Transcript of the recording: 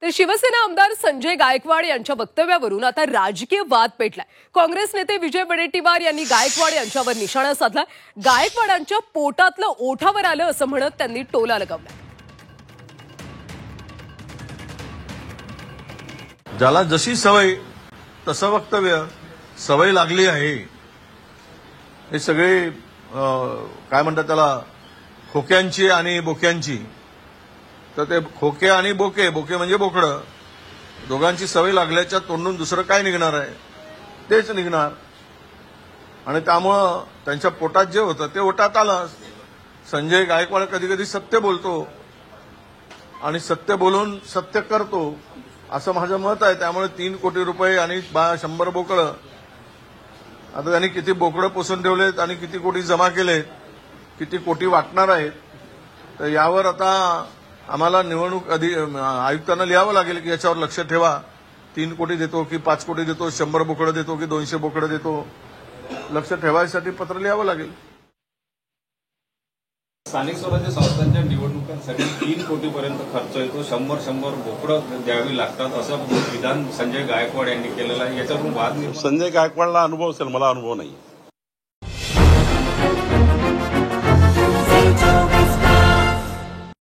तर शिवसेना आमदार संजय गायकवाड यांच्या वक्तव्यावरून आता राजकीय वाद पेटलाय। काँग्रेस नेते विजय वडेट्टीवार यांनी गायकवाड यांच्यावर निशाणा साधला। गायकवाडांच्या पोटातलं ओठावर आलं असं म्हणत त्यांनी टोला लगावला। ज्याला जशी सवय तसं वक्तव्य, सवय लागली आहे। हे सगळे काय म्हणतात त्याला, खोक्यांची आणि बोक्यांची। तर ते खोके आणि बोके, बोके म्हणजे बोकडं, दोघांची सवय लागल्याच्या तोंडून दुसरं काय निघणार आहे, तेच निघणार। आणि त्यामुळं त्यांच्या पोटात जे होतं ते ओटात आलं। संजय गायकवाड कधी कधी सत्य बोलतो आणि सत्य बोलून सत्य करतो, असं माझं मत आहे। त्यामुळे 3 कोटी रुपये आणि 100 बोकडं, आता त्यांनी किती बोकडं पोसून ठेवलेत आणि किती कोटी जमा केलेत, किती कोटी वाटणार आहेत, तर यावर आता आम्हाला निवडणूक आयुक्तांना लिहावं लागेल की याच्यावर लक्ष ठेवा। 3 कोटी देतो की 5 कोटी देतो, 100 बोकडं देतो की 200 बोकडं देतो, लक्ष ठेवायसाठी पत्र लिहावं लागेल। स्थानिक स्वराज्य संस्थांच्या निवडणुकांसाठी 3 कोटीपर्यंत खर्च येतो, 100 बोकडं द्यावी लागतात, असं विधान संजय गायकवाड यांनी केलेलं आहे। याच्यावरून वाद संजय गायकवाडला अनुभव असेल, मला अनुभव नाही।